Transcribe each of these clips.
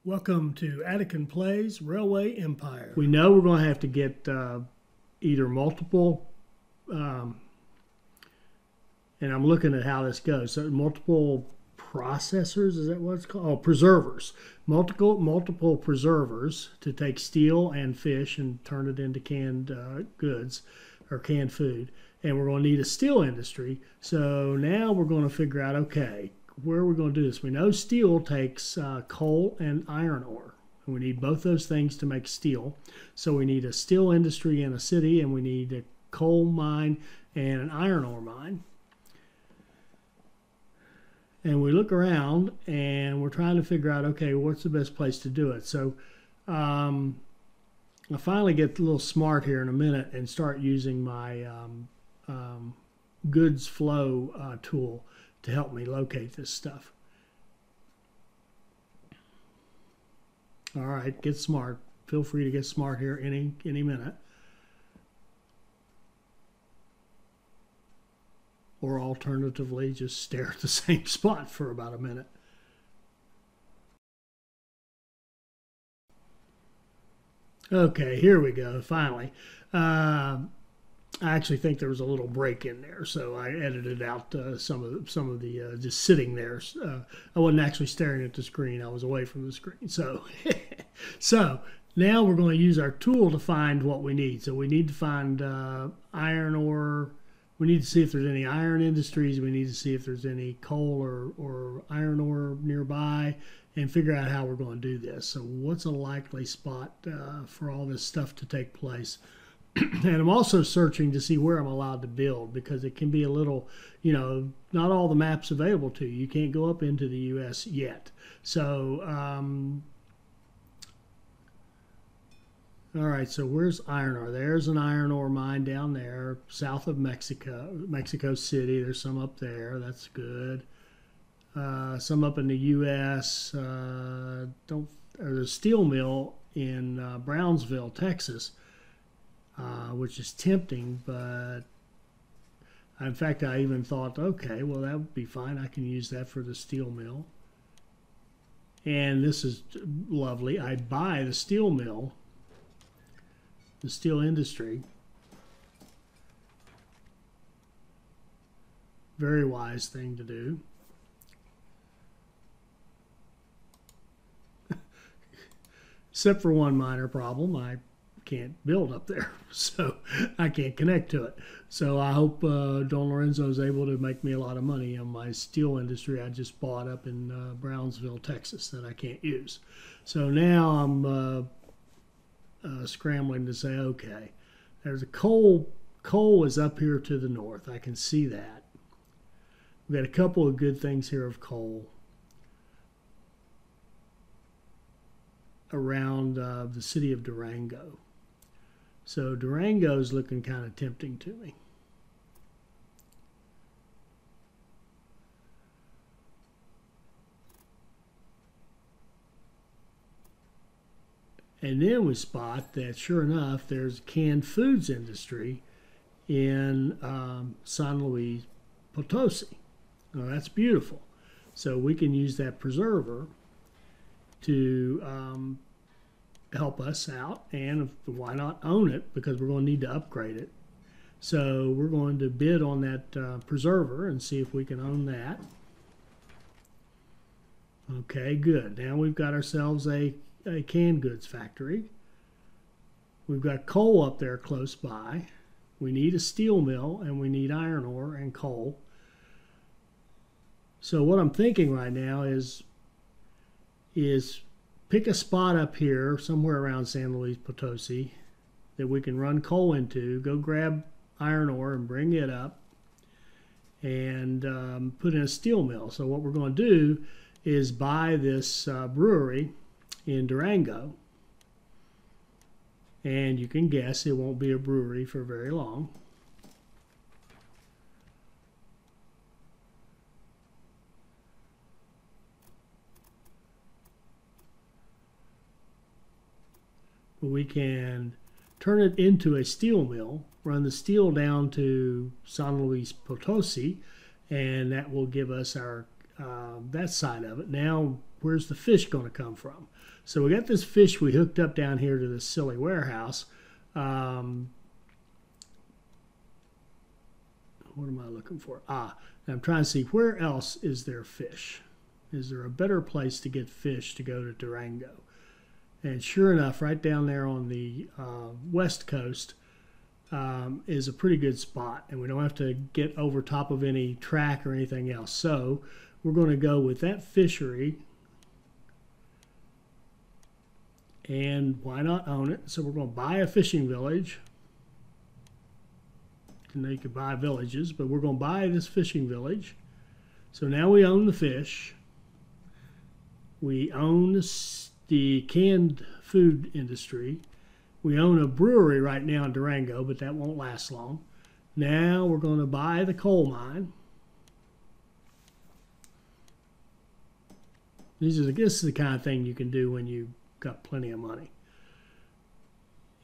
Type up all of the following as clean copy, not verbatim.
Welcome to Attican Plays Railway Empire. We know we're going to have to get either multiple, and I'm looking at how this goes. So multiple processors, is that what it's called? Oh, preservers. Multiple preservers to take steel and fish and turn it into canned goods or canned food. And we're going to need a steel industry. So now we're going to figure out, okay, where are we going to do this? We know steel takes coal and iron ore. And we need both those things to make steel. So we need a steel industry in a city, and we need a coal mine and an iron ore mine. And we look around, and we're trying to figure out, okay, what's the best place to do it? So I finally get a little smart here in a minute and start using my goods flow tool to help me locate this stuff. All right, get smart. Feel free to get smart here any minute. Or alternatively, just stare at the same spot for about a minute. Okay, here we go, finally. I actually think there was a little break in there, so I edited out some of the just sitting there. I wasn't actually staring at the screen; I was away from the screen. So, so now we're going to use our tool to find what we need. So we need to find iron ore. We need to see if there's any iron industries. We need to see if there's any coal or iron ore nearby, and figure out how we're going to do this. So, what's a likely spot for all this stuff to take place? And I'm also searching to see where I'm allowed to build, because it can be a little, not all the maps available to you. You can't go up into the U.S. yet. So, all right, so where's iron ore? There's an iron ore mine down there, south of Mexico City. There's some up there. That's good. Some up in the U.S. There's a steel mill in Brownsville, Texas. Which is tempting, but in fact, I even thought, okay, well, that would be fine. I can use that for the steel mill. And this is lovely. I buy the steel mill, the steel industry. Very wise thing to do. Except for one minor problem. I can't build up there, so I can't connect to it. So I hope Don Lorenzo is able to make me a lot of money on my steel industry I just bought up in Brownsville, Texas, that I can't use. So now I'm scrambling to say, okay, there's a coal is up here to the north. I can see that. We've got a couple of good things here of coal around the city of Durango. So Durango's looking kind of tempting to me. And then we spot that, sure enough, there's a canned foods industry in San Luis Potosi. Now, that's beautiful. So we can use that preserver to help us out, and why not own it, because we're going to need to upgrade it. So we're going to bid on that preserver and see if we can own that. Okay, good. Now we've got ourselves a canned goods factory. We've got coal up there close by. We need a steel mill, and we need iron ore and coal. So what I'm thinking right now is pick a spot up here somewhere around San Luis Potosi that we can run coal into, go grab iron ore and bring it up, and put in a steel mill. So what we're going to do is buy this brewery in Durango, and you can guess it won't be a brewery for very long. We can turn it into a steel mill, run the steel down to San Luis Potosi, and that will give us our that side of it. Now where's the fish going to come from? So we got this fish we hooked up down here to this silly warehouse. What am I looking for? I'm trying to see where else is there fish. Is there a better place to get fish to go to Durango? And sure enough, right down there on the west coast is a pretty good spot, and we don't have to get over top of any track or anything else. So we're going to go with that fishery, and why not own it? So we're going to buy a fishing village. And you could buy villages, but we're going to buy this fishing village. So now we own the fish. We own the canned food industry. We own a brewery right now in Durango, but that won't last long. Now we're going to buy the coal mine. This is the kind of thing you can do when you've got plenty of money.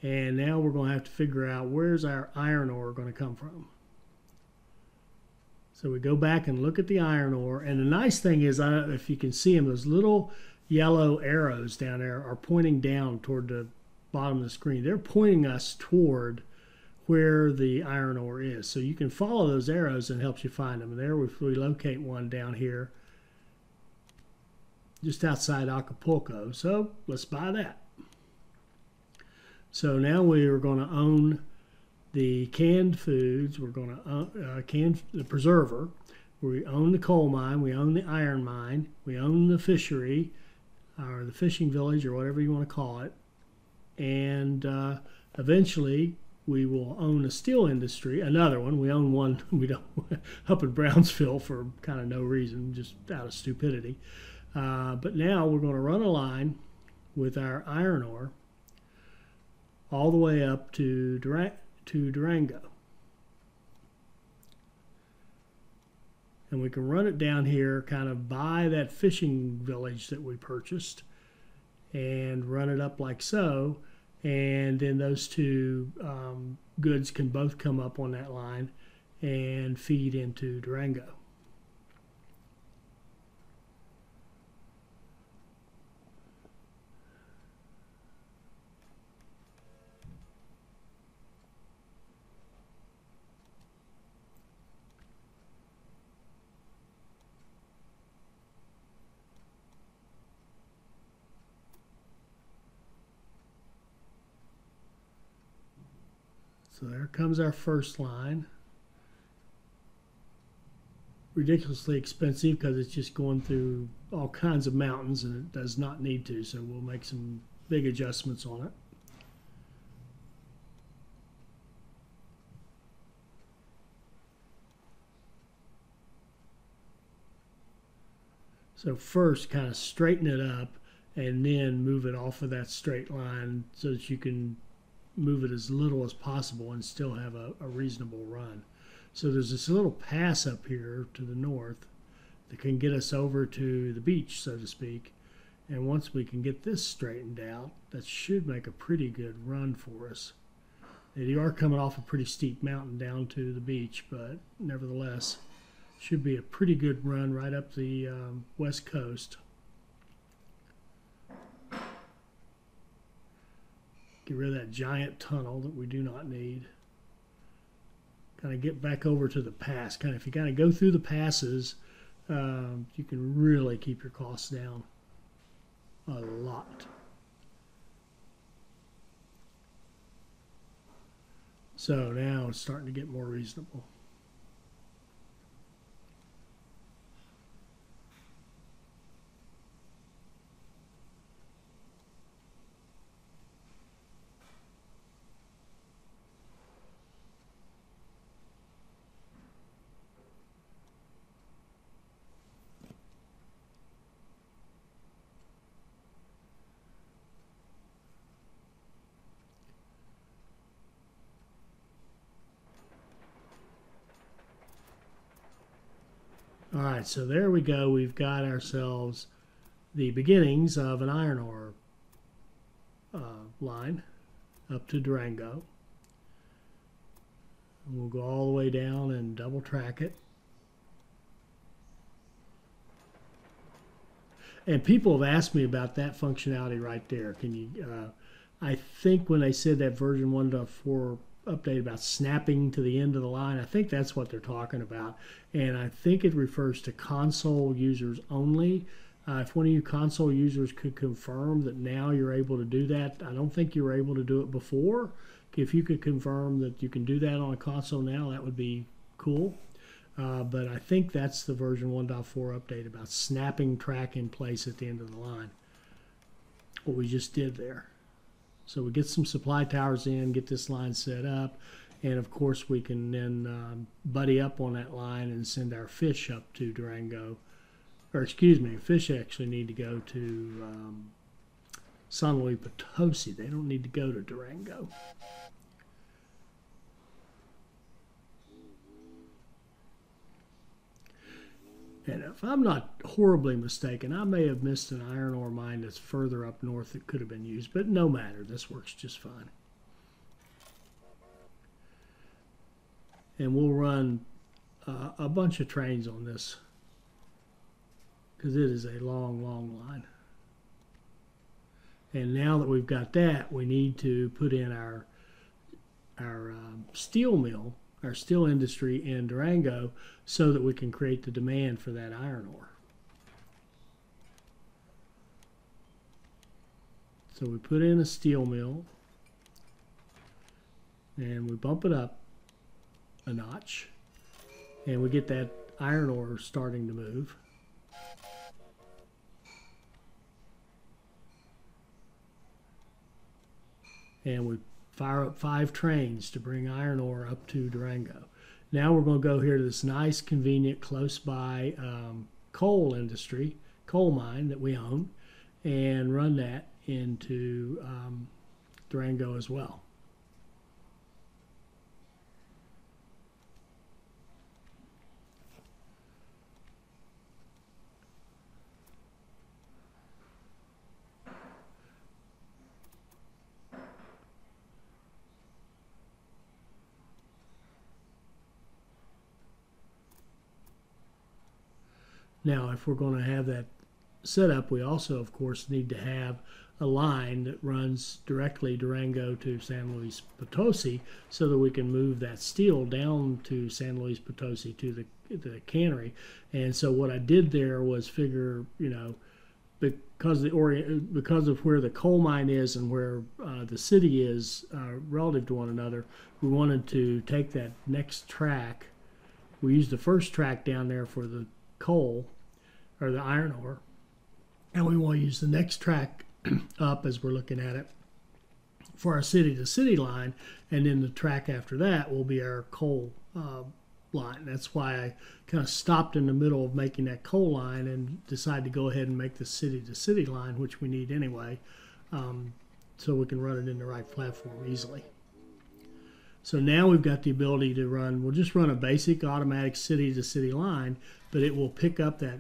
And now we're going to have to figure out where's our iron ore going to come from. So we go back and look at the iron ore. And the nice thing is, if you can see them, those little yellow arrows down there are pointing down toward the bottom of the screen. They're pointing us toward where the iron ore is. So you can follow those arrows and it helps you find them. And there we locate one down here just outside Acapulco. So let's buy that. So now we are going to own the canned foods. We're going to can the preserver. We own the coal mine. We own the iron mine. We own the fishery, or the fishing village, or whatever you want to call it. And eventually we will own a steel industry, another one. We own one we don't up in Brownsville for kind of no reason, just out of stupidity. But now we're going to run a line with our iron ore all the way up to Durango. And we can run it down here kind of by that fishing village that we purchased and run it up like so. And then those two goods can both come up on that line and feed into Durango. So there comes our first line. Ridiculously expensive because it's just going through all kinds of mountains and it does not need to, so we'll make some big adjustments on it. So first kind of straighten it up and then move it off of that straight line so that you can move it as little as possible and still have a reasonable run. So there's this little pass up here to the north that can get us over to the beach, so to speak. And once we can get this straightened out, that should make a pretty good run for us. You are coming off a pretty steep mountain down to the beach, but nevertheless, should be a pretty good run right up the west coast. Get rid of that giant tunnel that we do not need. Kind of get back over to the pass. If you kind of go through the passes, you can really keep your costs down a lot. So now it's starting to get more reasonable. All right, so there we go. We've got ourselves the beginnings of an iron ore line up to Durango. And we'll go all the way down and double track it. And people have asked me about that functionality right there. Can you? I think when they said that version 1.4 update about snapping to the end of the line, I think that's what they're talking about. And I think it refers to console users only. If one of you console users could confirm that now you're able to do that, I don't think you were able to do it before. If you could confirm that you can do that on a console now, that would be cool. But I think that's the version 1.4 update about snapping track in place at the end of the line. What we just did there. So we get some supply towers in, get this line set up, and of course we can then buddy up on that line and send our fish up to Durango. Or excuse me, fish actually need to go to San Luis Potosi. They don't need to go to Durango. And if I'm not horribly mistaken, I may have missed an iron ore mine that's further up north that could have been used, but no matter, this works just fine. And we'll run a bunch of trains on this because it is a long, long line. And now that we've got that, we need to put in our steel mill, our steel industry in Durango, so that we can create the demand for that iron ore. So we put in a steel mill and we bump it up a notch and we get that iron ore starting to move. And we fire up 5 trains to bring iron ore up to Durango. Now we're going to go here to this nice, convenient, close by coal industry, coal mine that we own, and run that into Durango as well. Now, if we're going to have that set up, we also, of course, need to have a line that runs directly Durango to San Luis Potosi so that we can move that steel down to San Luis Potosi to the cannery. And so what I did there was figure, you know, because of where the coal mine is and where the city is relative to one another, we wanted to take that next track. We used the first track down there for the coal or the iron ore, and we want to use the next track up as we're looking at it for our city-to-city line, and then the track after that will be our coal line. That's why I kind of stopped in the middle of making that coal line and decided to go ahead and make the city-to-city line, which we need anyway, so we can run it in the right platform easily. So now we've got the ability to run, we'll just run a basic automatic city-to-city line, but it will pick up that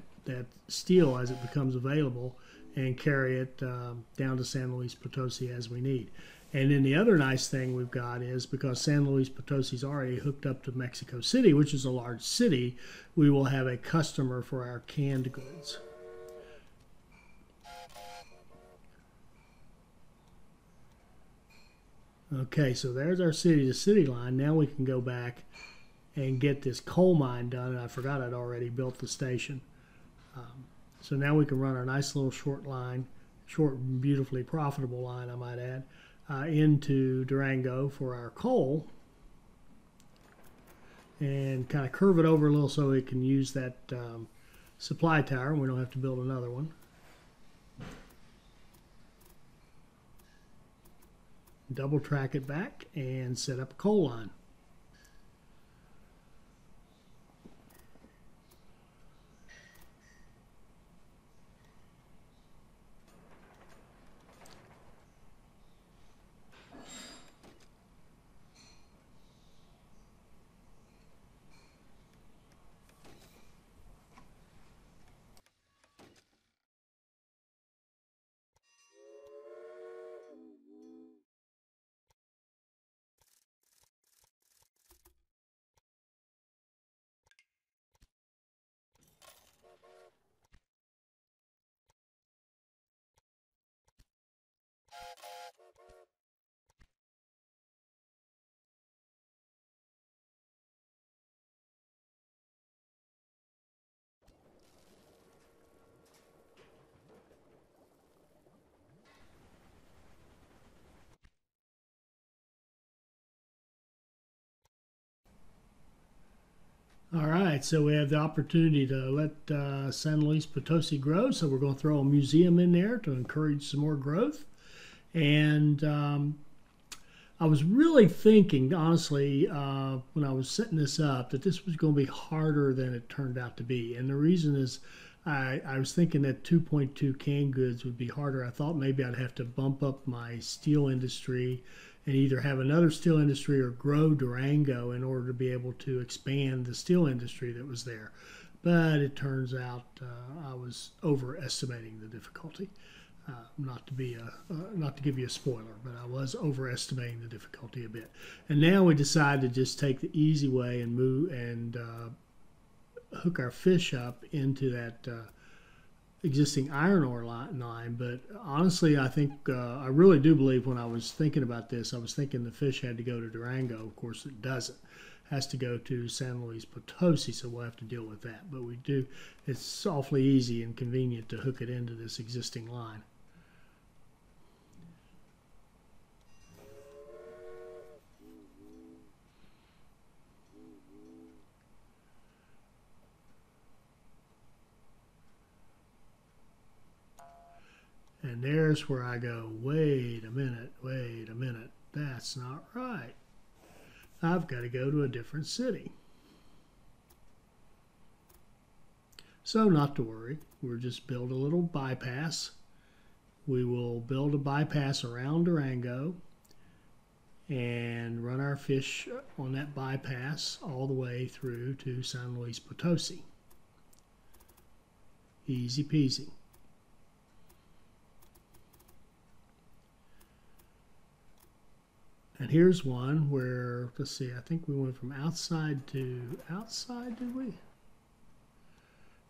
steel as it becomes available and carry it down to San Luis Potosi as we need. And then the other nice thing we've got is because San Luis Potosi is already hooked up to Mexico City, which is a large city, we will have a customer for our canned goods. Okay, so there's our city-to-city line. Now we can go back and get this coal mine done, and I forgot I'd already built the station. So now we can run our nice little short line, short, beautifully profitable line, I might add, into Durango for our coal, and kind of curve it over a little so it can use that supply tower, and we don't have to build another one. Double track it back and set up a coal line. All right, so we have the opportunity to let San Luis Potosi grow. So we're going to throw a museum in there to encourage some more growth. And I was really thinking, honestly, when I was setting this up, that this was going to be harder than it turned out to be. And the reason is I was thinking that 2.2 canned goods would be harder. I thought maybe I'd have to bump up my steel industry and either have another steel industry or grow Durango in order to be able to expand the steel industry that was there. But it turns out I was overestimating the difficulty. Not to give you a spoiler, but I was overestimating the difficulty a bit. And now we decide to just take the easy way and move and hook our fish up into that existing iron ore line. But honestly, I think I really do believe when I was thinking about this, I was thinking the fish had to go to Durango. Of course, it doesn't. It has to go to San Luis Potosi, so we'll have to deal with that. But we do. It's awfully easy and convenient to hook it into this existing line. And there's where I go, wait a minute, that's not right. I've got to go to a different city. So not to worry, we'll just build a little bypass. We will build a bypass around Durango and run our fish on that bypass all the way through to San Luis Potosi. Easy peasy. And here's one where, let's see, I think we went from outside to outside, did we?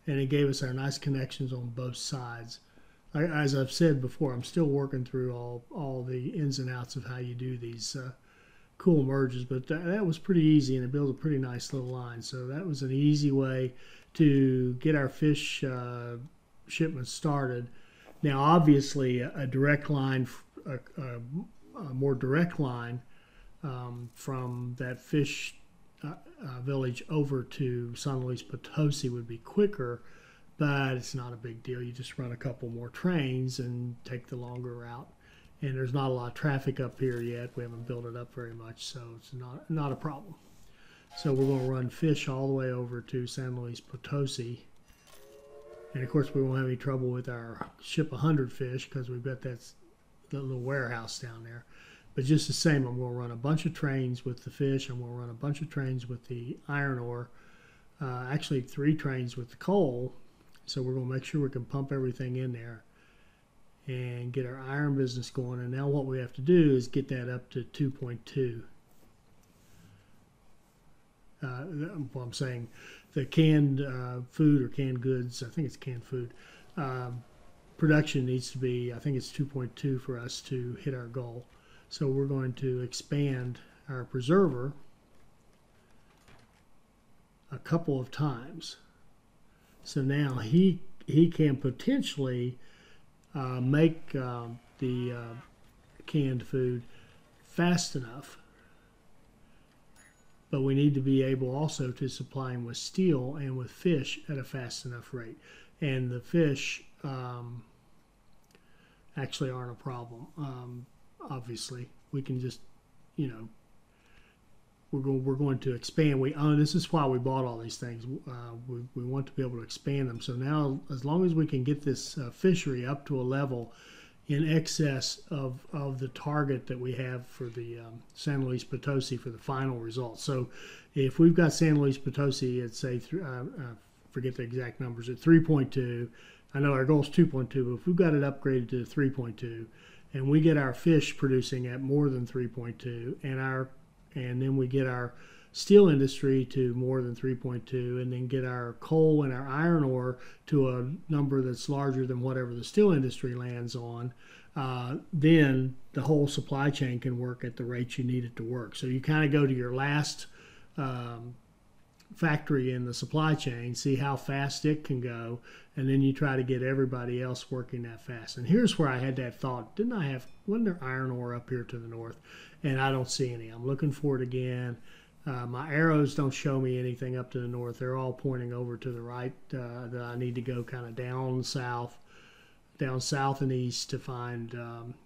And it gave us our nice connections on both sides. As I've said before, I'm still working through all the ins and outs of how you do these cool merges, but that was pretty easy, and it built a pretty nice little line. So that was an easy way to get our fish shipments started. Now, obviously, a direct line, a more direct line from that fish village over to San Luis Potosi would be quicker, but it's not a big deal. You just run a couple more trains and take the longer route. And there's not a lot of traffic up here yet. We haven't built it up very much, so it's not a problem. So we're going to run fish all the way over to San Luis Potosi. And of course, we won't have any trouble with our ship 100 fish because we've got that little warehouse down there. But just the same, I'm going to run a bunch of trains with the fish. I'm going to run a bunch of trains with the iron ore. Actually, 3 trains with the coal. So we're going to make sure we can pump everything in there and get our iron business going. And now what we have to do is get that up to 2.2. Well, I'm saying the canned food or canned goods, I think it's canned food, production needs to be, I think it's 2.2 for us to hit our goal. So we're going to expand our preserver a couple of times. So now he can potentially make the canned food fast enough. But we need to be able also to supply him with steel and with fish at a fast enough rate. And the fish actually aren't a problem. Obviously, we can just, you know, we're going to expand. This is why we bought all these things. We want to be able to expand them. So now, as long as we can get this fishery up to a level in excess of the target that we have for the San Luis Potosi for the final result. So if we've got San Luis Potosi at, say, forget the exact numbers, at 3.2, I know our goal is 2.2, but if we've got it upgraded to 3.2, and we get our fish producing at more than 3.2, and then we get our steel industry to more than 3.2, and then get our coal and our iron ore to a number that's larger than whatever the steel industry lands on, then the whole supply chain can work at the rate you need it to work. So you kind of go to your last factory in the supply chain, see how fast it can go, and then you try to get everybody else working that fast. And here's where I had that thought: wasn't there iron ore up here to the north? And I don't see any. I'm looking for it again. My arrows don't show me anything up to the north. They're all pointing over to the right, that I need to go kind of down south and east to find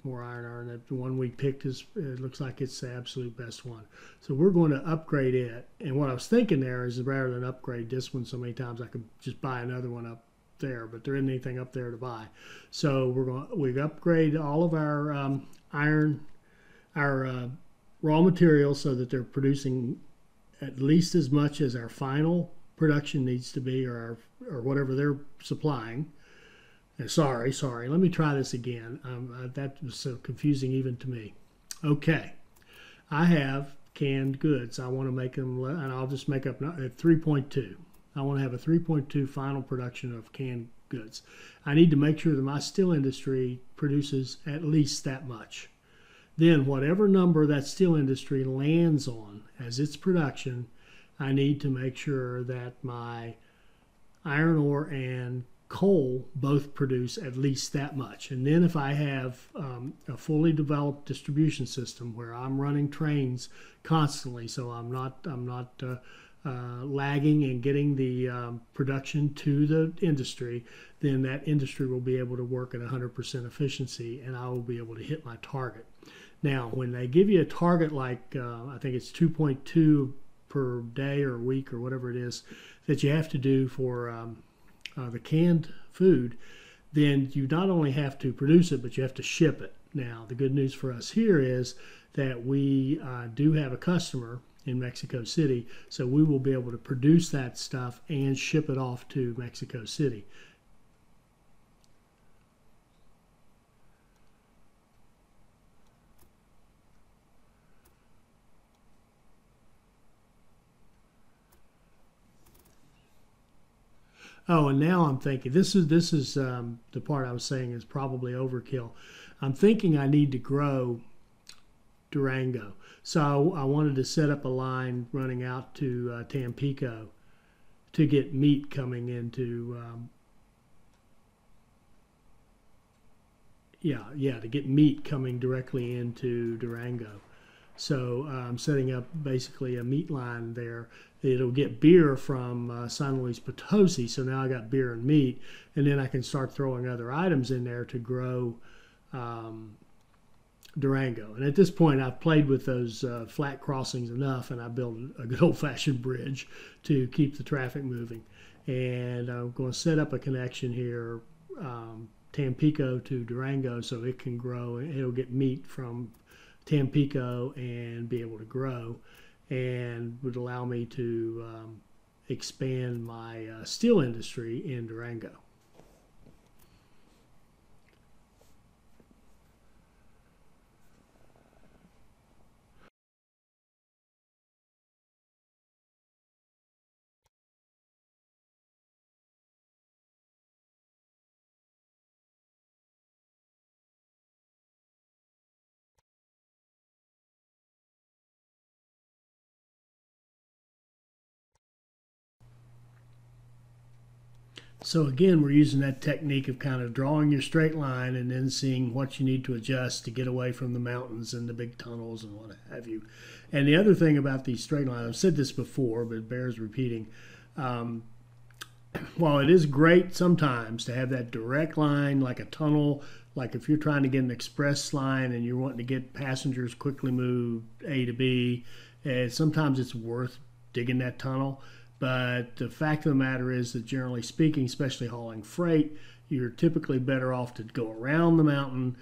more iron ore. And the one we picked it looks like it's the absolute best one. So we're going to upgrade it. And what I was thinking there is, rather than upgrade this one so many times, I could just buy another one up there. But there isn't anything up there to buy. So we upgrade all of our iron, our raw materials, so that they're producing at least as much as our final production needs to be, or whatever they're supplying. Sorry, let me try this again. That was so confusing even to me. Okay, I have canned goods. I want to make them, and I'll just make up at 3.2. I want to have a 3.2 final production of canned goods. I need to make sure that my steel industry produces at least that much. Then whatever number that steel industry lands on as its production, I need to make sure that my iron ore and coal both produce at least that much. And then if I have a fully developed distribution system where I'm running trains constantly, so I'm not lagging and getting the production to the industry, then that industry will be able to work at 100% efficiency, and I will be able to hit my target. Now, when they give you a target like I think it's 2.2 per day or week or whatever it is that you have to do for the canned food, then you not only have to produce it, but you have to ship it. Now, the good news for us here is that we do have a customer in Mexico City, so we will be able to produce that stuff and ship it off to Mexico City. Oh, and now I'm thinking, this is the part I was saying is probably overkill. I'm thinking I need to grow Durango. So I wanted to set up a line running out to Tampico to get meat coming into, to get meat coming directly into Durango. So I'm setting up basically a meat line there. It'll get beer from San Luis Potosi, so now I got beer and meat, and then I can start throwing other items in there to grow Durango. And at this point, I've played with those flat crossings enough, and I built a good old-fashioned bridge to keep the traffic moving. And I'm going to set up a connection here, Tampico to Durango, so it can grow. It'll get meat from Tampico and be able to grow, and would allow me to expand my steel industry in Durango. So again, we're using that technique of kind of drawing your straight line and then seeing what you need to adjust to get away from the mountains and the big tunnels and what have you. And the other thing about these straight lines, I've said this before, but it bears repeating. While it is great sometimes to have that direct line like a tunnel, like if you're trying to get an express line and you're wanting to get passengers quickly move A to B, sometimes it's worth digging that tunnel. But the fact of the matter is that generally speaking, especially hauling freight, you're typically better off to go around the mountain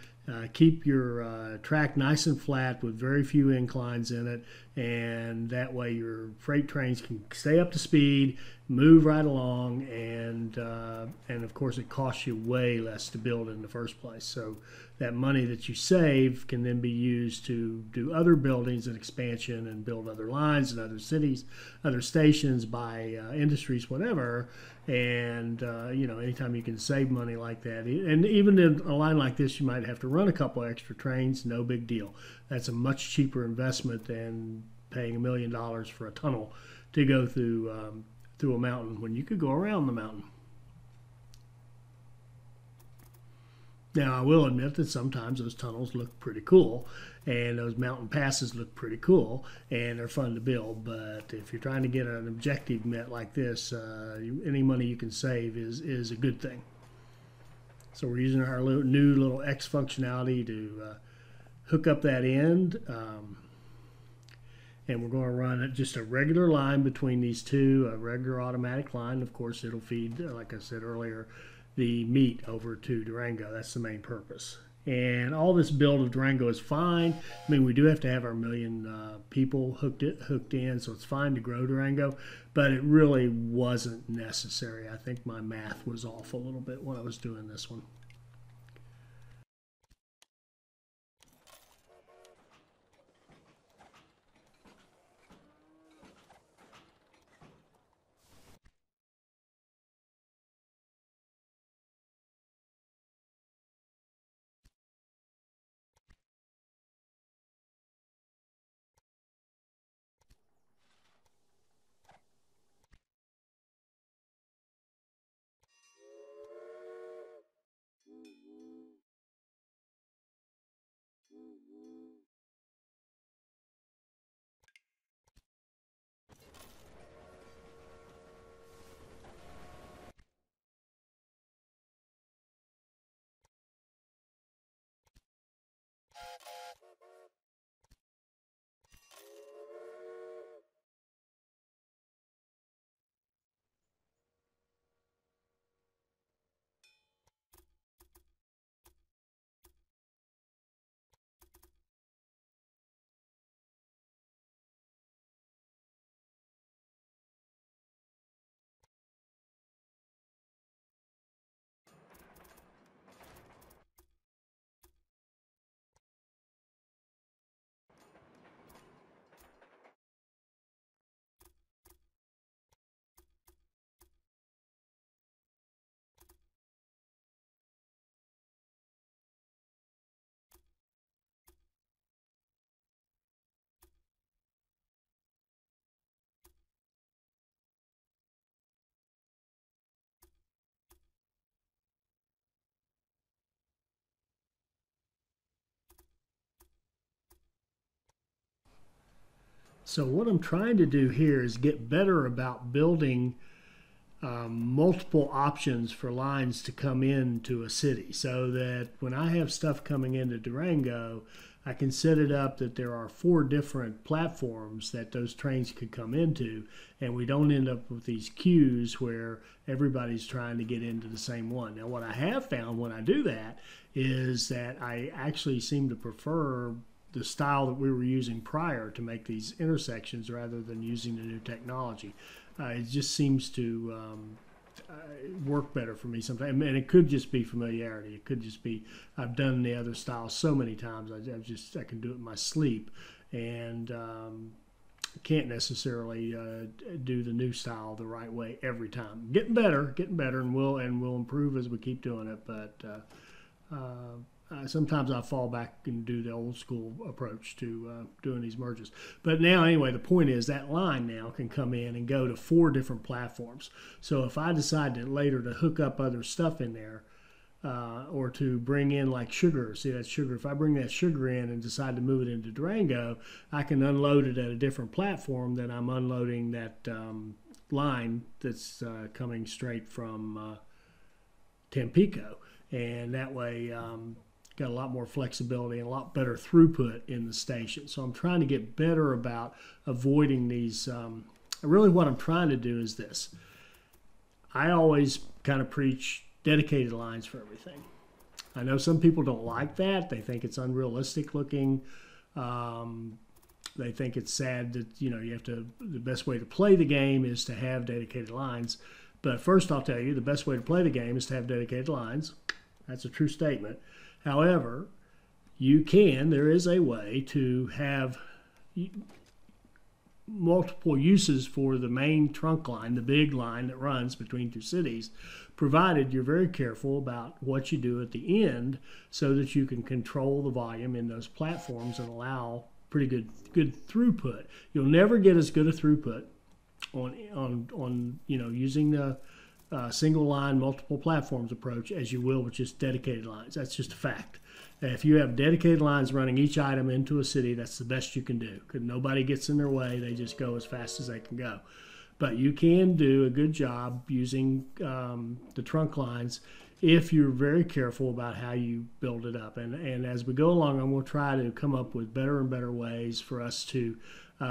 Keep your track nice and flat with very few inclines in it, and that way your freight trains can stay up to speed, move right along, and of course it costs you way less to build in the first place. So that money that you save can then be used to do other buildings and expansion and build other lines in other cities, other stations, buy industries, whatever. And anytime you can save money like that, and even in a line like this, you might have to run a couple extra trains. No big deal. That's a much cheaper investment than paying $1 million for a tunnel to go through a mountain when you could go around the mountain. Now, I will admit that sometimes those tunnels look pretty cool, and those mountain passes look pretty cool, and they're fun to build. But if you're trying to get an objective met like this, any money you can save is a good thing. So we're using our new little X functionality to hook up that end, and we're going to run just a regular line between these two, a regular automatic line. Of course, it'll feed, like I said earlier, the meat over to Durango. That's the main purpose. And all this build of Durango is fine. I mean, we do have to have our 1 million people hooked in, so it's fine to grow Durango, but it really wasn't necessary. I think my math was off a little bit when I was doing this one. So what I'm trying to do here is get better about building multiple options for lines to come into a city, so that when I have stuff coming into Durango, I can set it up that there are 4 different platforms that those trains could come into, and we don't end up with these queues where everybody's trying to get into the same one. Now, what I have found when I do that is that I actually seem to prefer the style that we were using prior to make these intersections rather than using the new technology. It just seems to work better for me sometimes. And it could just be familiarity. It could just be I've done the other style so many times. I can do it in my sleep, and can't necessarily do the new style the right way every time. Getting better, and we'll improve as we keep doing it. But sometimes I fall back and do the old school approach to doing these merges. But now, anyway, the point is that line now can come in and go to 4 different platforms. So if I decide to later to hook up other stuff in there, or to bring in like sugar, see that sugar, if I bring that sugar in and decide to move it into Durango, I can unload it at a different platform than I'm unloading that line that's coming straight from Tampico. And that way, got a lot more flexibility and a lot better throughput in the station. So I'm trying to get better about avoiding these. Really what I'm trying to do is this. I always kind of preach dedicated lines for everything. I know some people don't like that. They think it's unrealistic looking. They think it's sad that, you know, the best way to play the game is to have dedicated lines. But first I'll tell you, the best way to play the game is to have dedicated lines. That's a true statement. However, there is a way to have multiple uses for the main trunk line, the big line that runs between two cities, provided you're very careful about what you do at the end so that you can control the volume in those platforms and allow pretty good throughput. You'll never get as good a throughput on using the single line multiple platforms approach as you will with just dedicated lines. That's just a fact. If you have dedicated lines running each item into a city, that's the best you can do because nobody gets in their way. They just go as fast as they can go. But you can do a good job using the trunk lines if you're very careful about how you build it up. And as we go along, I'm going to try to come up with better and better ways for us to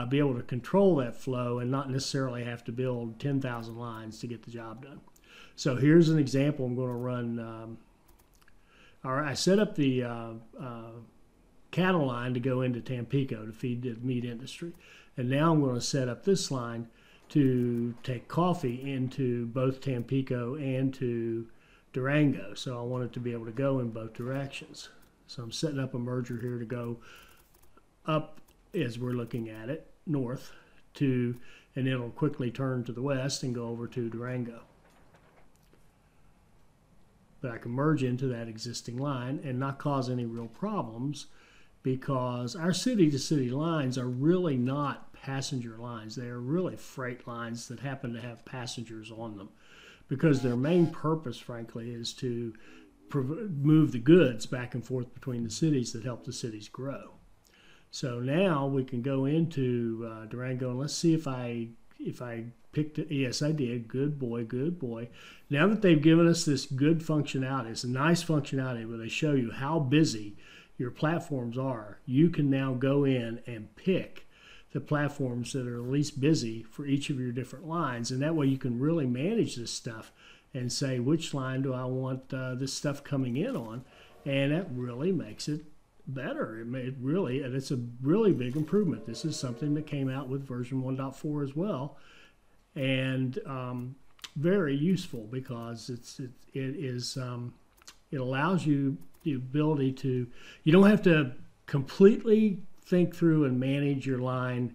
be able to control that flow and not necessarily have to build 10,000 lines to get the job done. So here's an example. I'm going to run. I set up the cattle line to go into Tampico to feed the meat industry. And now I'm going to set up this line to take coffee into both Tampico and to Durango. So I want it to be able to go in both directions. So I'm setting up a merger here to go up as we're looking at it, north to, and it'll quickly turn to the west and go over to Durango. But I can merge into that existing line and not cause any real problems because our city-to-city lines are really not passenger lines. They are really freight lines that happen to have passengers on them because their main purpose, frankly, is to move the goods back and forth between the cities that help the cities grow. So now we can go into Durango and let's see if I picked it. Yes, I did. Good boy, good boy. Now that they've given us this good functionality, it's a nice functionality where they show you how busy your platforms are. You can now go in and pick the platforms that are least busy for each of your different lines. And that way you can really manage this stuff and say, which line do I want this stuff coming in on? And that really makes it better. And it's a really big improvement. This is something that came out with version 1.4 as well. And very useful because it allows you the ability to, you don't have to completely think through and manage your line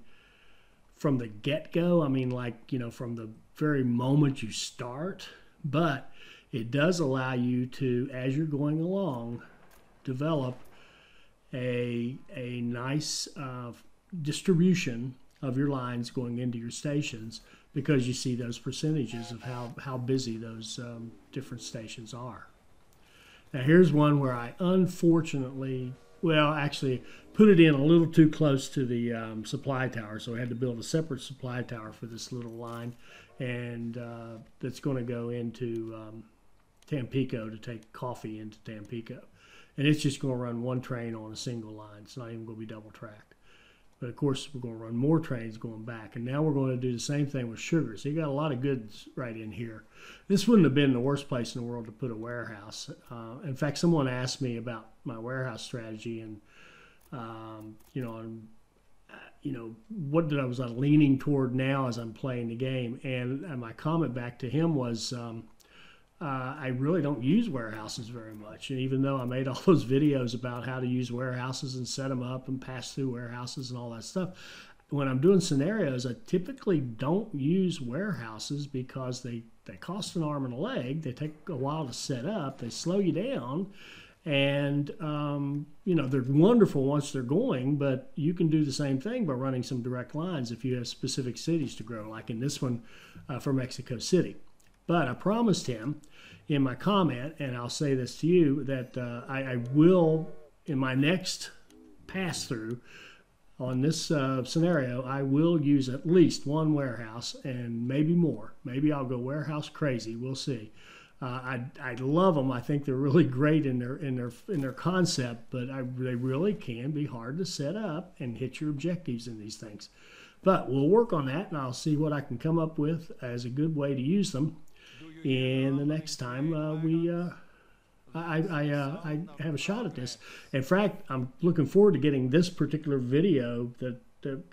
from the get-go. I mean, from the very moment you start, but it does allow you to, as you're going along, develop a nice distribution of your lines going into your stations because you see those percentages of how busy those different stations are. Now here's one where I unfortunately, actually put it in a little too close to the supply tower, so I had to build a separate supply tower for this little line, and that's going to go into Tampico to take coffee into Tampico. And it's just going to run one train on a single line. It's not even going to be double tracked. But of course, we're going to run more trains going back. And now we're going to do the same thing with sugar. So you got a lot of goods right in here. This wouldn't have been the worst place in the world to put a warehouse. In fact, someone asked me about my warehouse strategy and, what was I leaning toward now as I'm playing the game. And my comment back to him was, I really don't use warehouses very much. And even though I made all those videos about how to use warehouses and set them up and pass through warehouses and all that stuff, when I'm doing scenarios, I typically don't use warehouses because they cost an arm and a leg. They take a while to set up. They slow you down. And, they're wonderful once they're going, but you can do the same thing by running some direct lines if you have specific cities to grow, like in this one for Mexico City. But I promised him in my comment, and I'll say this to you, that I will, in my next pass-through on this scenario, I will use at least one warehouse and maybe more. Maybe I'll go warehouse crazy. We'll see. I love them. I think they're really great in their concept, but they really can be hard to set up and hit your objectives in these things. But we'll work on that, and I'll see what I can come up with as a good way to use them in the next time we I have a shot at this. In fact, I'm looking forward to getting this particular video that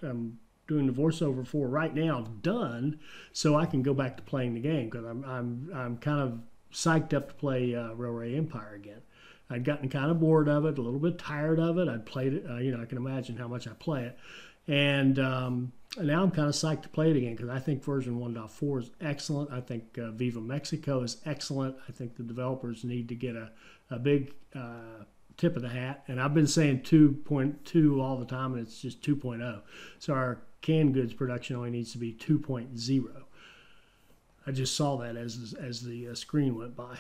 I'm doing the voiceover for right now done, so I can go back to playing the game, because I'm kind of psyched up to play Railway Empire again. I'd gotten kind of bored of it, a little bit tired of it. I'd played it, I can imagine how much I play it, and now I'm kind of psyched to play it again, because I think version 1.4 is excellent. I think Viva Mexico is excellent. I think the developers need to get a big tip of the hat. And I've been saying 2.2 all the time, and it's just 2.0. So our canned goods production only needs to be 2.0. I just saw that as the screen went by.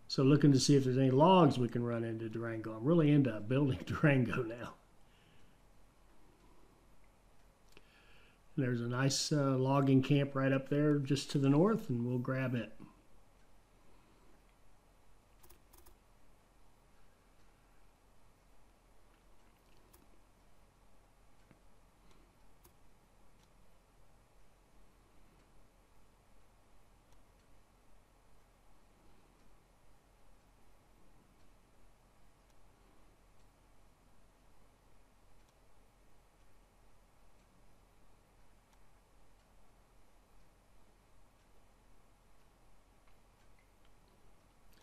So looking to see if there's any logs we can run into Durango. I'm really into building Durango now. There's a nice logging camp right up there just to the north, and we'll grab it.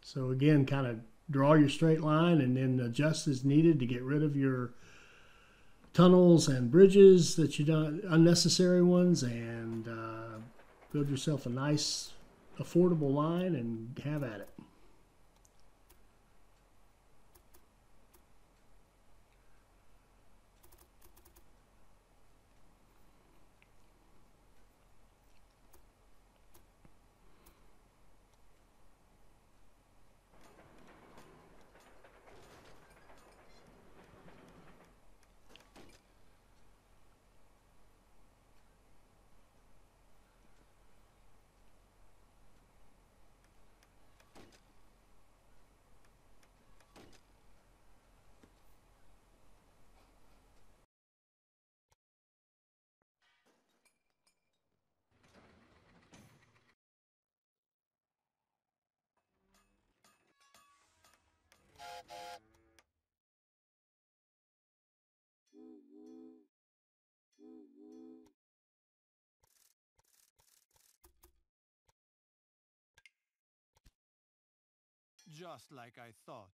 So again, kind of draw your straight line and then adjust as needed to get rid of your tunnels and bridges that you don't, unnecessary ones, and build yourself a nice, affordable line and have at it. Just like I thought.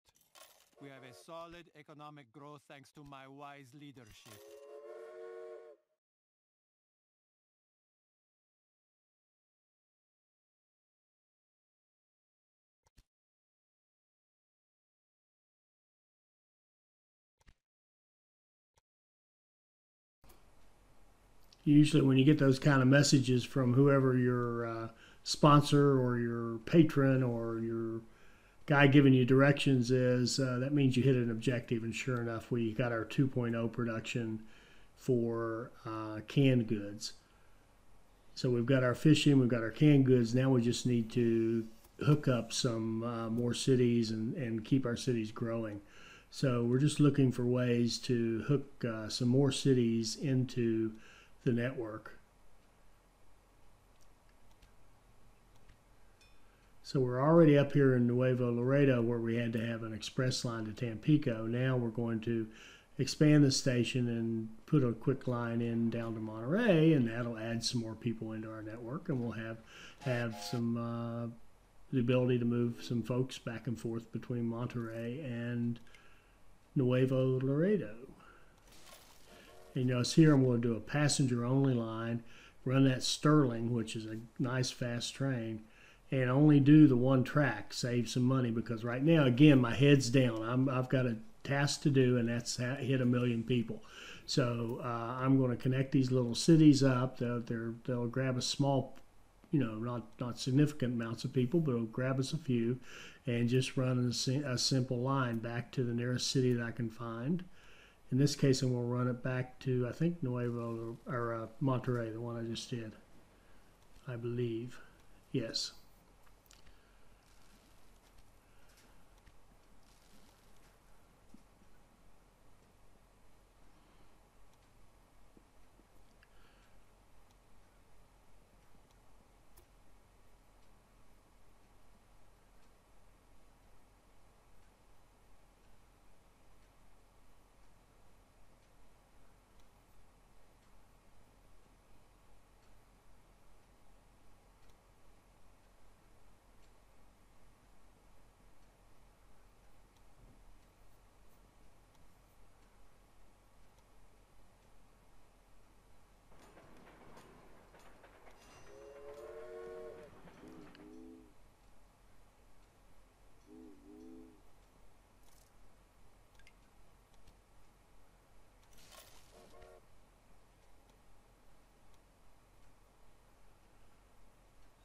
We have a solid economic growth thanks to my wise leadership. Usually when you get those kind of messages from whoever your sponsor or your patron or your guy giving you directions is, that means you hit an objective. And sure enough, we got our 2.0 production for canned goods. So we've got our fishing, we've got our canned goods. Now we just need to hook up some more cities and keep our cities growing. So we're just looking for ways to hook some more cities into the network. So we're already up here in Nuevo Laredo where we had to have an express line to Tampico. Now we're going to expand the station and put a quick line in down to Monterey, and that'll add some more people into our network, and we'll have some the ability to move some folks back and forth between Monterey and Nuevo Laredo. And you notice here I'm going to do a passenger only line, run that Sterling, which is a nice fast train, and only do the one track, save some money, because right now, again, my head's down. I've got a task to do, and that's hit 1 million people. So I'm going to connect these little cities up. They'll grab a small, not significant amounts of people, but it'll grab us a few, and just run a simple line back to the nearest city that I can find. In this case, I'm going to run it back to, I think, Nuevo or Monterey, the one I just did, I believe. Yes.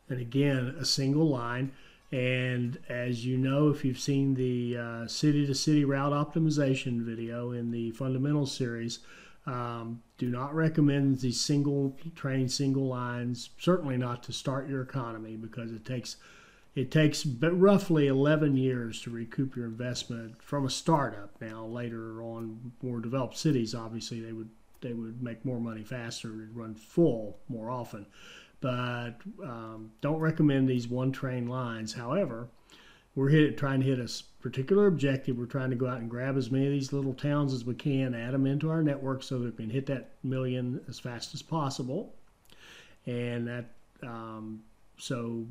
And again, a single line. And as you know, if you've seen the city-to-city route optimization video in the Fundamentals series, do not recommend these single train, single lines, certainly not to start your economy, because it takes roughly 11 years to recoup your investment from a startup. Now, later on, more developed cities, obviously, they would make more money faster and run full more often. But don't recommend these one train lines. However, we're trying to hit a particular objective. We're trying to go out and grab as many of these little towns as we can, add them into our network so that we can hit that million as fast as possible. And that so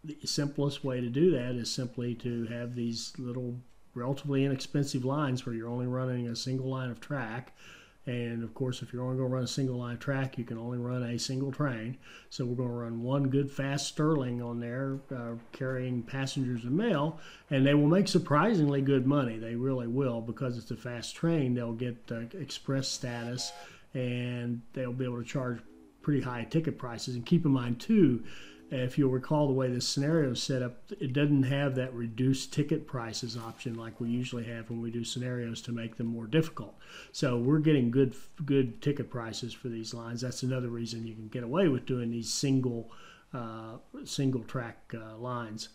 the simplest way to do that is simply to have these little relatively inexpensive lines where you're only running a single line of track. And of course, if you're only going to run a single line track, you can only run a single train. So we're going to run one good fast Sterling on there carrying passengers and mail, and they will make surprisingly good money. They really will, because it's a fast train. They'll get express status, and they'll be able to charge pretty high ticket prices. And keep in mind too, if you'll recall the way this scenario is set up, it doesn't have that reduced ticket prices option like we usually have when we do scenarios to make them more difficult. So we're getting good ticket prices for these lines. That's another reason you can get away with doing these single track lines.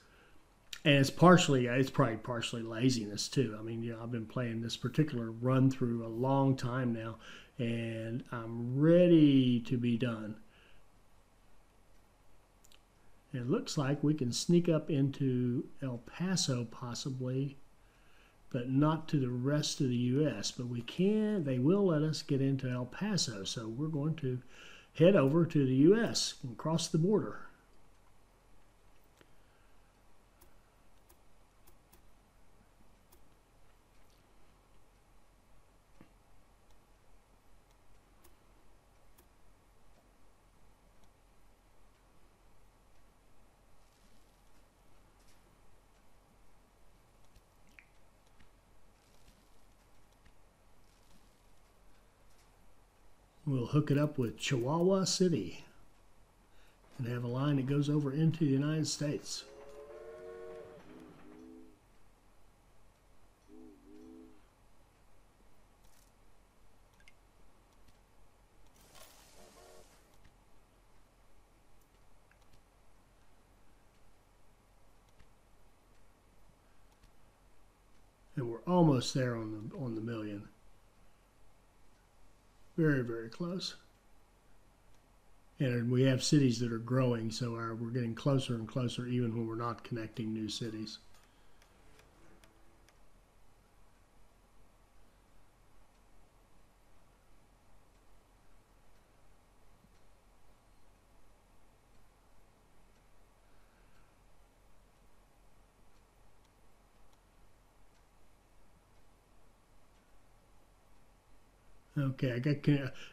And it's probably partially laziness too. I mean, I've been playing this particular run through a long time now, and I'm ready to be done. It looks like we can sneak up into El Paso possibly, but not to the rest of the U.S. But we can, they will let us get into El Paso. So we're going to head over to the U.S. and cross the border. We'll hook it up with Chihuahua City and have a line that goes over into the United States. And we're almost there on the million. Very, very close. And we have cities that are growing, so we're getting closer and closer even when we're not connecting new cities. Okay,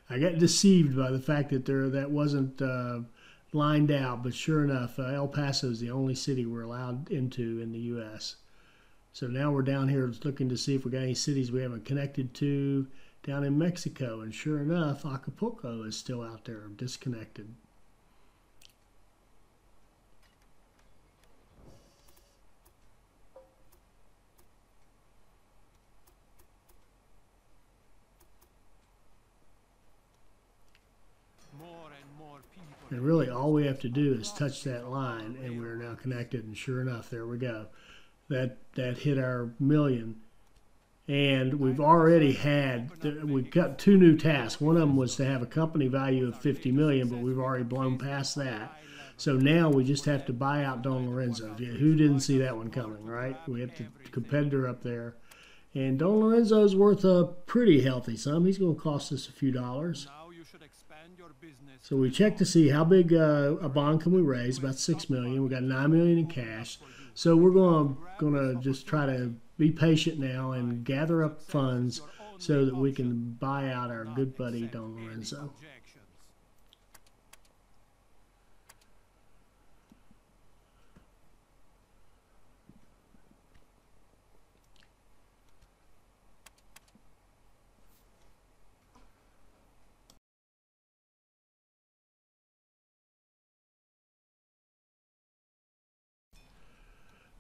I got deceived by the fact that that wasn't lined out, but sure enough, El Paso is the only city we're allowed into in the U.S. So now we're down here looking to see if we got any cities we haven't connected to down in Mexico, and sure enough, Acapulco is still out there disconnected. And really all we have to do is touch that line and we're now connected, and sure enough, there we go. That hit our million. And we've already we've got two new tasks. One of them was to have a company value of 50 million, but we've already blown past that. So now we just have to buy out Don Lorenzo. Who didn't see that one coming, right? We have the competitor up there. And Don Lorenzo's worth a pretty healthy sum. He's going to cost us a few dollars. So we check to see how big a bond can we raise, about $6 million. We got $9 million in cash. So we're going to just try to be patient now and gather up funds so that we can buy out our good buddy Don Lorenzo.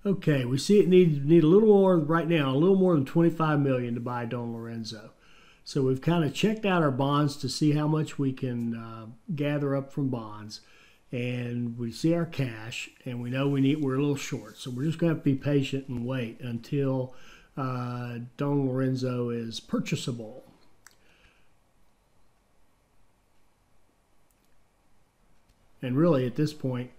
Okay, we see it need a little more right now, a little more than 25 million to buy Don Lorenzo. So we've kind of checked out our bonds to see how much we can gather up from bonds, and we see our cash, and we know we're a little short. So we're just going to have to be patient and wait until Don Lorenzo is purchasable. And really, at this point,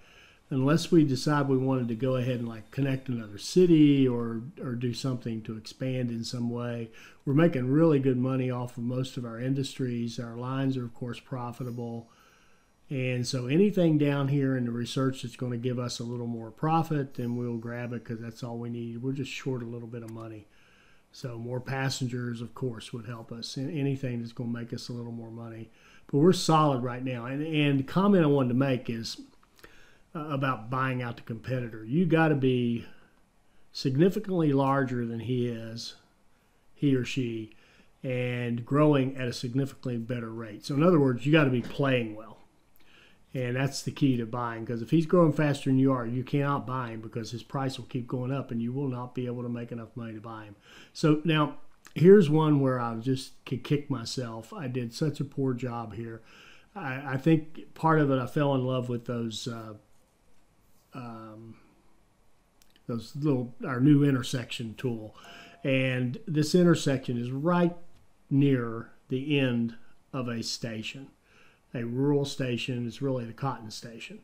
unless we decide we wanted to go ahead and like connect another city or do something to expand in some way, we're making really good money off of most of our industries. Our lines are, of course, profitable. And so anything down here in the research that's going to give us a little more profit, then we'll grab it because that's all we need. We're just short a little bit of money. So more passengers, of course, would help us. And anything that's going to make us a little more money. But we're solid right now. And the comment I wanted to make is about buying out the competitor. You got to be significantly larger than he or she, and growing at a significantly better rate. So in other words, you got to be playing well. And that's the key to buying, because if he's growing faster than you are, you cannot buy him because his price will keep going up and you will not be able to make enough money to buy him. So now here's one where I just could kick myself. I did such a poor job here. I think part of it, I fell in love with those little, our new intersection tool. And this intersection is right near the end of a station, a rural station. It's really the cotton station.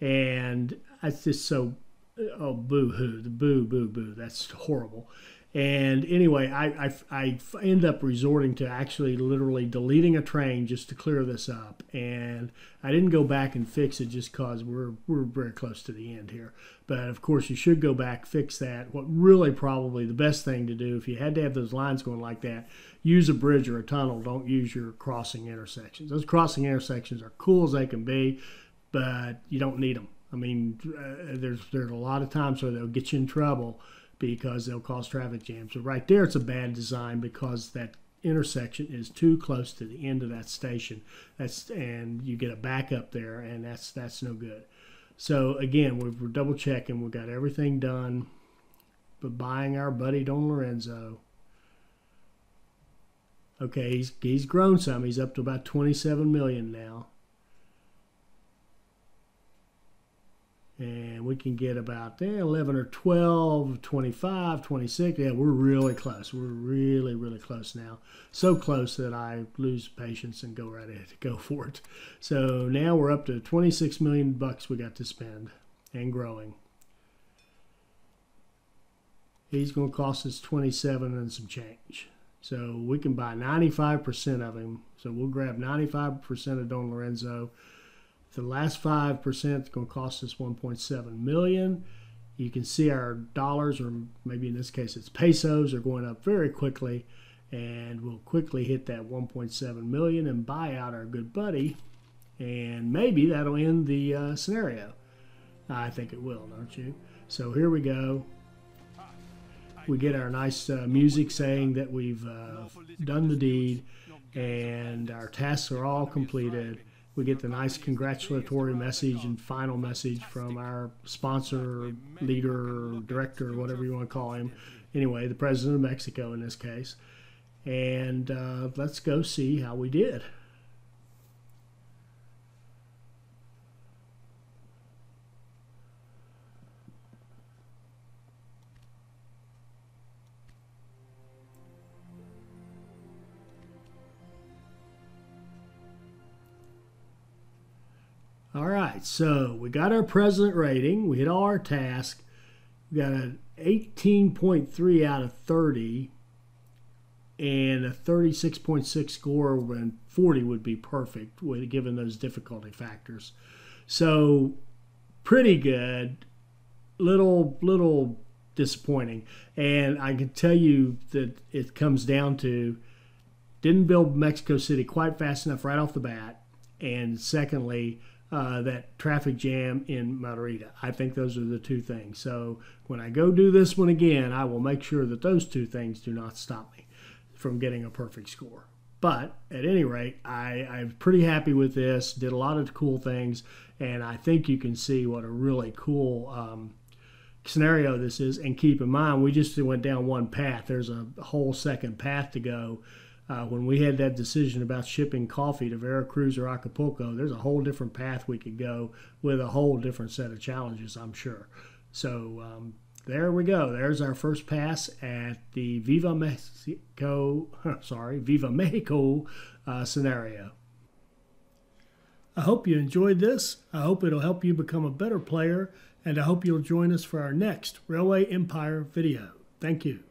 And it's just so, oh, boo-hoo, the boo, that's horrible. And anyway, I end up resorting to actually literally deleting a train just to clear this up. And I didn't go back and fix it just because we're very close to the end here. But of course, you should go back, fix that. What really probably the best thing to do, if you had to have those lines going like that, use a bridge or a tunnel. Don't use your crossing intersections. Those crossing intersections are cool as they can be, but you don't need them. I mean, there's a lot of times where they'll get you in trouble because they'll cause traffic jams. So right there, it's a bad design because that intersection is too close to the end of that station. And you get a backup there, and that's no good. So again, we're double checking. We've got everything done, but buying our buddy Don Lorenzo. Okay, he's grown some. He's up to about 27 million now. And we can get about 11 or 12, 25, 26. Yeah, we're really close. We're really, really close now. So close that I lose patience and go right ahead to go for it. So now we're up to 26 million bucks we got to spend and growing. He's going to cost us 27 and some change. So we can buy 95% of him. So we'll grab 95% of Don Lorenzo. The last 5% is going to cost us 1.7 million. You can see our dollars, or maybe in this case it's pesos, are going up very quickly, and we'll quickly hit that 1.7 million and buy out our good buddy, and maybe that'll end the scenario. I think it will, don't you? So here we go. We get our nice music saying that we've done the deed and our tasks are all completed. We get the nice congratulatory message and final message from our sponsor, leader, director, whatever you want to call him. Anyway, the president of Mexico in this case. And let's go see how we did. All right, so we got our president rating. We hit all our tasks. We got an 18.3 out of 30 and a 36.6 score when 40 would be perfect given those difficulty factors. So pretty good, little disappointing. And I can tell you that it comes down to didn't build Mexico City quite fast enough right off the bat. And secondly, that traffic jam in Madrid. I think those are the two things. So when I go do this one again, I will make sure that those two things do not stop me from getting a perfect score. But at any rate, I'm pretty happy with this. Did a lot of cool things, and I think you can see what a really cool scenario this is. And keep in mind, we just went down one path. There's a whole second path to go. When we had that decision about shipping coffee to Veracruz or Acapulco, there's a whole different path we could go with a whole different set of challenges, I'm sure. So there we go. There's our first pass at the Viva Mexico scenario. I hope you enjoyed this. I hope it'll help you become a better player, and I hope you'll join us for our next Railway Empire video. Thank you.